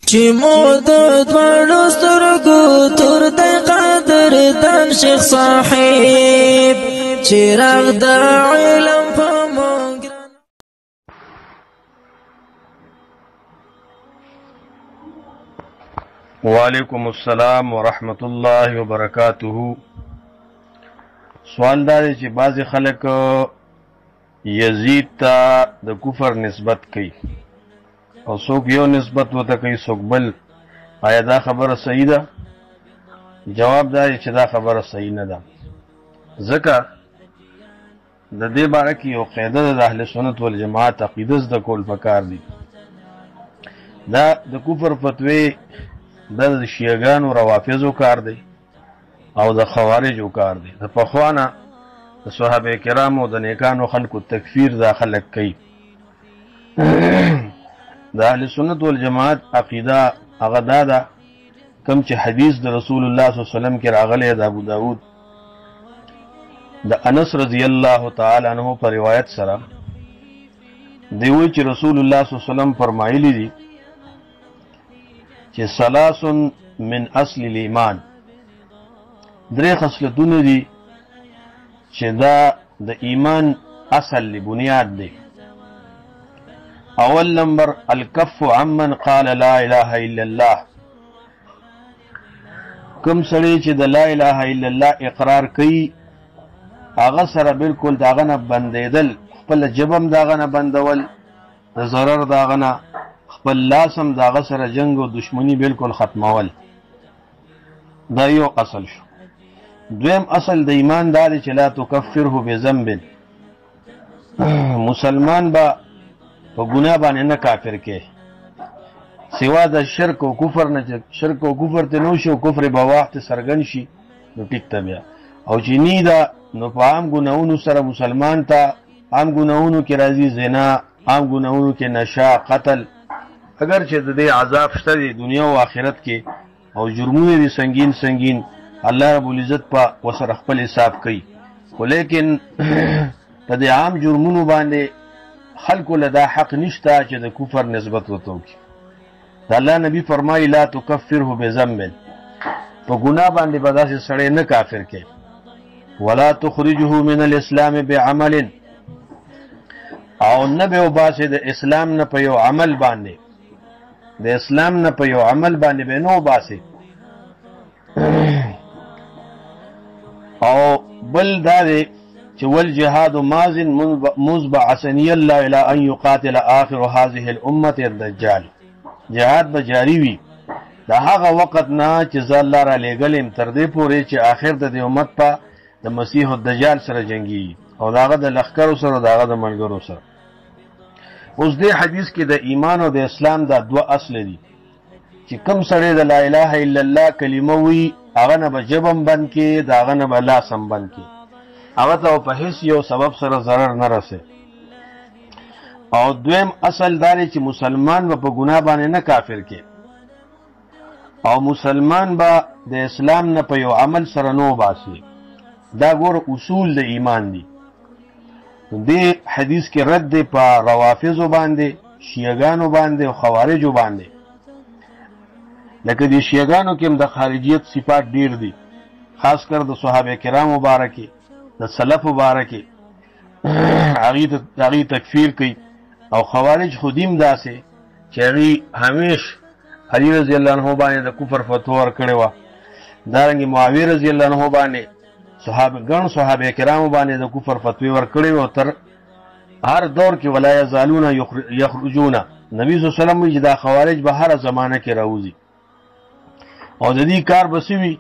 چې مودت وړو سترګو تور د قدر دان شیخ صاحب چراغ د علم په مونږ. وعلیکم السلام ورحمت الله وبرکاته. سوال دا دی چې بعض خلک یزید ته د کفر نسبت کوي او څوک یو نسبت وته کوي څوک بل. آیا دا خبره صحیح ده؟ جواب دا دی چې دا خبره صحیح نه ده، ځکه د دې باره کې یو قاعده ده د اهل سنت والجماعت عقیده زده کول پکار دي. دا د کفر فتوی دا د شیعهګانو روافضو کار دی او د خوارجو کار دی. د پخوانه د صحابه کرامو د نیکانو خلکو تکفیر دا خلک کوي. د اهل سنت والجماعت عقیده هغه دا ده کوم چې حدیث د رسول الله صلی الله علیه وسلم کې راغلی د ابو داود د انس رضی الله تعالی عنہ په روایت سره دی وی چې رسول الله صلی الله علیه وسلم فرمایلی دي چې ثلاث من اصل الایمان، درې خصلتونه دي چې دا د ایمان اصل لی بنیاد دی. اول نمبر الکف عمن قال لا اله الا الله، کوم سړی چې د لا اله الا الله اقرار کوي هغه سره بالکل داغه نه بندیدل، خپل جبم داغه نه بندول، د ضرر داغه نه، خپل لاسم داغه سره جنگ او دشمنی بالکل ختمول. دا یو اصل شو. دویم اصل د ایمان دا دی چې لا تکفره بذنب، مسلمان با په ګناه باندې نه کافر کې سوا د شرک او کفر نه. چې شرک او کفر ته نو شو کفر به وخت سرګن شي نو ټیک ته بیا، او چې نی دا نو په عام ګناونو سره مسلمان ته عام ګناونو کې راځي زنا، عام ګناونو کې نشه، قتل، اگر چې د دې عذاب شته دی دنیا او آخرت کې او جرمونه دي سنگین سنگین، الله رب العزت په وسره خپل حساب کوي. خو لیکن په دې عام جرمونو باندې خلکو له دا حق نشته چې د کفر نسبت وته وکړي. د الله نبی فرمایي لا تکفره بذنب، په ګناه باندې به داسې سړی نه کافر کې. ولا تخرجه من الاسلام بعمل، او نه به وباسي د اسلام نه په یو عمل باندې، د اسلام نه په یو عمل باندې به نه وباسي. او بل دا دی چې والجهاد ماض منذ بعثني الله الى ان يقاتل اخر هذه الامه الدجال، جهاد به جاری وي د هغه وخت نه چې زه الله را لېږلم تر دې پورې چې آخر د دې امت په د مسیح الدجال سره جنگي او داغه د لښکرو سره داغه د ملګرو سره. اوس دې حدیث کې د ایمان او د اسلام دا دوه اصل دي چې کوم سړی د لا اله الا الله کلمه وي هغه نه به جبم بند کې، داغه نه به لاسم بند کې، هغه ته په هیڅ یو سبب سره ضرر نه رسي. او دویم اصل دا دی چې مسلمان به په ګناه باندې نه کافر کې، او مسلمان به د اسلام نه په یو عمل سره نه وباسي. دا ګور اصول د ایمان دي. دې حدیث کې رد دی په روافضو باندې، شیعهګانو باندې او خوارجو باندې. لکه د شیعهګانو کې هم د خارجیت صفات ډیر دي، خاص کر د صحابه کرام مبارکي، د سلف مبارکي، هغه تکفیر کوي. او خوارج خودیم داسې چې هغه همیش علی رضی الله عنه باندې د کفر فتوا ورکړې و، دارنګه معاویه رضی الله عنه باندې صحابه کرام باندې د کفر فتوی ورکړې و. تر هر دور کې ولا یزالون یخرجون، نبی صلی الله علیه وسلم چې دا خوارج به هر زمانه کې راوځي او د دې کار بسوي،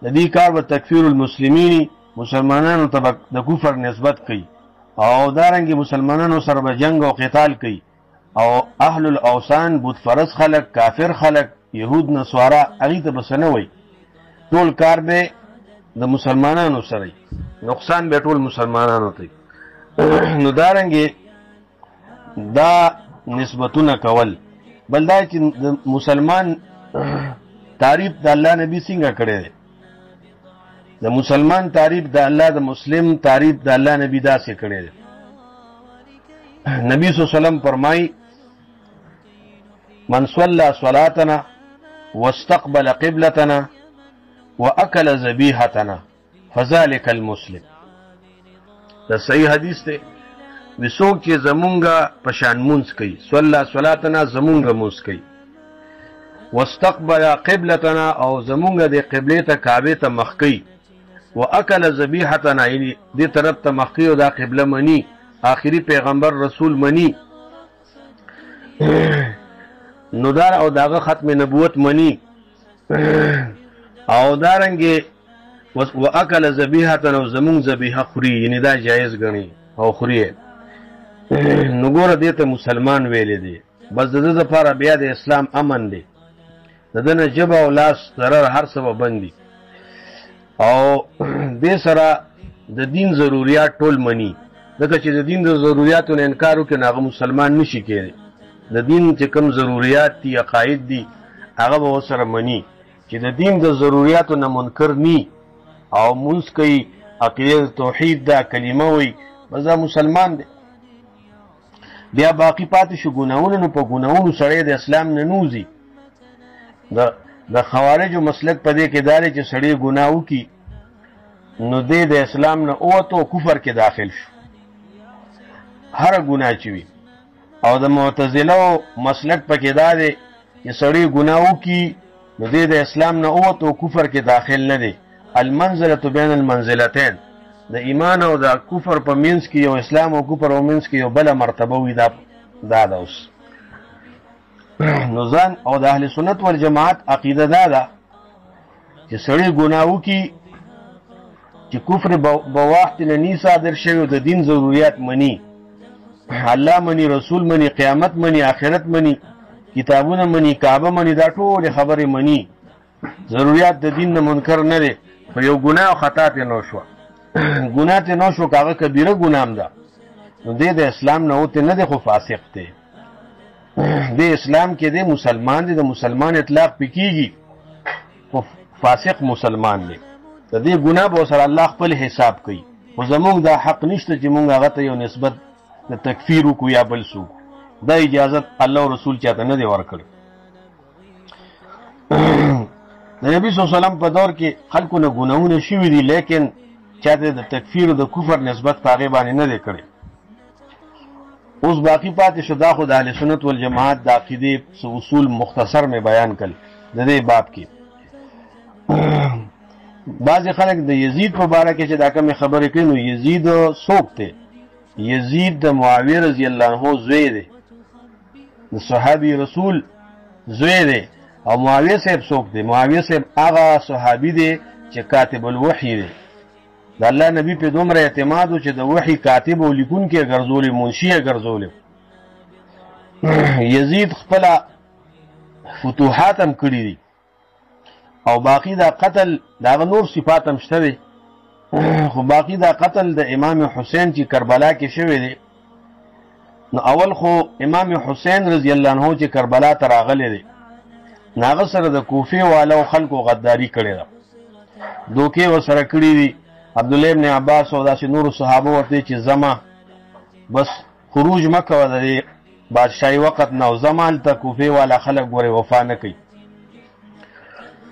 د دې کار به تکفیر المسلمین، مسلمانانو ته د کفر نسبت کوي او دارنګه مسلمانانو سره به جنگ او قتال کوي. او اهل الاوثان بت فرض خلق، کافر خلق، يهود نصارا هغه ته بسنه وي، ټول کار به د مسلمانانو سره، نقصان به ټول مسلمانانو ته. نو دارنګه دا نسبتونه کول. بل دا چې د مسلمان تعریف د الله نبی څنګه کړی دی، د مسلمان تعریف د الله، د مسلم تعریف د الله نبی داسې کړی دی. نبی صلی الله علیه وسلم فرمایي من صلى صلاتنا واستقبل قبلتنا واكل ذبيحتنا فذلك المسلم. دا صحیح حدیث ته وسوک چې زمونږه پشان مونږ کوي صلی صلاتنا زمونږه مونږ کوي واستقبل قبلتنا او زمونږه د قبله ته کعبه ته مخ کوي واكل ذبیحتنا یعنی دې طرف ته مخ کوي او دا قبله منی آخری پیغمبر رسول منی نو دار او داغه ختم نبوت منی او دارنګه واكل ذبیحتنا او زمون ذبیحه خوري یعنی دا جایز غني او خوري نو ګوره دې ته مسلمان ویلې دي بس د دې لپاره بیا د اسلام امن دی دنه جب او لاس ضرر هر سبب بندي او دې سره د دین ضرورت ټول منی دغه چې د دین د ضرورتو نه انکار وکړي هغه مسلمان نشي کېږي د دین چې کوم ضرورت دي عقاید دي هغه به سره منی چې د دین د ضرورتو نه منکر ني او مونږ کوي عقیده توحید دا کلمه وي بس مسلمان دی بیا باقی پاتې شو ګناونه نو په ګناونو سره د اسلام نه نوزي د خوارجو مسلک په دې کې داري چې سړی ګناه وکي نو د اسلام نه اوته کفر کې داخل شو هر ګناه چي وي او د معتزله مسلک په کې داري چې سړی ګناه وکي نو د اسلام نه اوته کفر کې داخل نه دي المنزله بین المنزلتين د ایمان او د کفر په منځ کې یو اسلام او کفر په منځ کې یو بل مرتبه وي دا اوس نو ځان او د اهل سنت والجماعت عقیده دا چې سړی ګناه وکي چې کفر بواحت نه ني صادر شوی د دین ضرورت منی الله منی رسول منی قیامت منی آخرت منی کتابونه منی کعبه منی دا ټول خبره منی ضرورت د دین نه منکر نه دی خو یو ګناه او خطا ته نو شو ګناه ته نو شو کاغه کبیره ګنام ده نو د اسلام نه اوته نه دی خو فاسق دی د اسلام کې د مسلمان دی د مسلمان اطلاق پکېږي خو فاسق مسلمان دی د دې ګناه به سره الله خپل حساب کوي او زموږ دا حق نشته چې مونږ هغه ته یو نسبت د تکفیر کو یا بل سو دا اجازه الله او رسول چاته نه دی ورکړ د نبی صلی الله علیه وسلم په دور کې خلکو نه ګناونه شوي دي لیکن چاته د تکفیر او د کفر نسبت پاغه باندې نه دی کړی اوس باقی پاتې شو دا خو د اهل سنت والجماعت د عقیده اصول مختصر میں بیان کړل د دې باب کې بعض خلک د یزید په باره کې چې دا کوم خبرې کوي نو یزید څوک دی یزید د معاویه رضی الله عنه زوی دی د صحابي رسول زوی دی او معاویه صاحب څوک دی معاویه صاحب هغه صحابي دی چې کاتب الوحی دی د الله نبی په دومره اعتماد چې د وحی کاتب او لیکون کې ګرځولې منشي ګرځولې یزید خپل فتوحات هم کړی دي او باقی دا قتل دا نور صفات هم شته دي خو باقی دا قتل د امام حسین چې کربلا کې شوی دی نو اول خو امام حسین رضی الله عنه چې کربلا ته راغلی دی ناغه سره د کوفه والو خلکو غداری کړی دا دوکې وسره کړی دي عبد الله ابن عباس او داسې نور صحابه ورته چې زما بس خروج مکه د بادشاہي وخت نو زمال ته کوفه والا خلک ګوره وفا نه کوي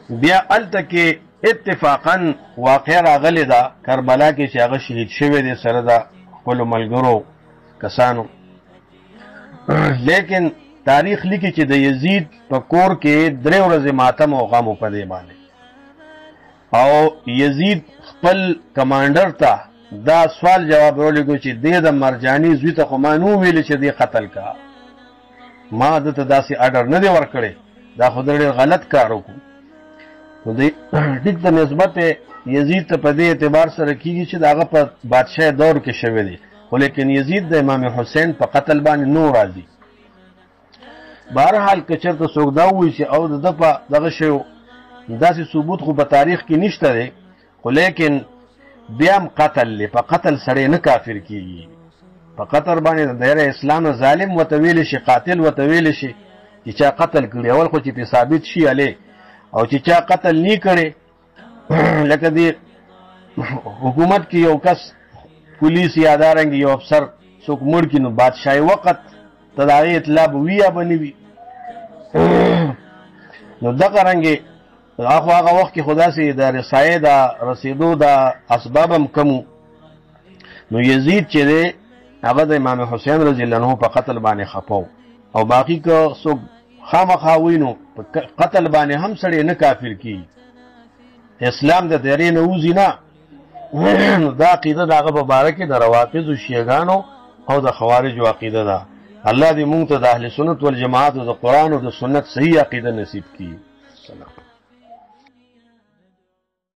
بیا الته کې اتفاقا واقع راغلی دا کربلا کې چې هغه شهید شوی دی سره دا خپل ملګرو کسانو لیکن تاریخ لیکي چې د یزید په کور کې 3 ورځې ماتم او غم په دی باندې او یزید خپل کمانډر ته دا سوال جواب ورلګو چې د مرجانی زوی ته خو ما نو ویل چې دی قتل کا ما دته داسې اډر نه دی ورکړي دا خو ډېر غلط کار وکړو نو د دې د نسبت یزید ته په دې اعتبار سره کیږي چې داغه په بادشاہ دور کې شوی دی خو لیکن یزید د امام حسین په قتل باندې نو راځي بهرحال کچرته څوک دا وایي چې او دغه شی داسې ثبوت خو په تاریخ کې نشته دی خو لیکن بیا هم قتل لی په قتل سړی نه کافر کیږي په قتل باندې د دایره اسلام ظالم وتویل شي قاتل وتویل شي چې چا قتل کړي اول خو چې په ثابت شي علي او چې چا قتل نه کړي لکه دی حکومت کې یو کس پولیس یا دارنګ یو افسر څوک مړ کینو بادشاہي وخت تداغي اطلاع ویا بنوي نو دغه رنګې هغه وخت کې خدا سي د رسایې د رسیدو د اسباب هم کمو. نو یزید چې دی هغه د امام حسین رضی الله عنه په قتل باندې خپاو او باقی که څوک خامخا وینو په قتل باندې هم سړی نه کافر کی، اسلام د درې نه وځي نه. دا عقیده د هغه په باره کې د روافضو شیعګانو او د خوارجو عقیده ده. الله دې مونږ ته د اهل سنت والجماعت او د قرآن او د سنت صحیح عقیده نصیب کړي. سلام.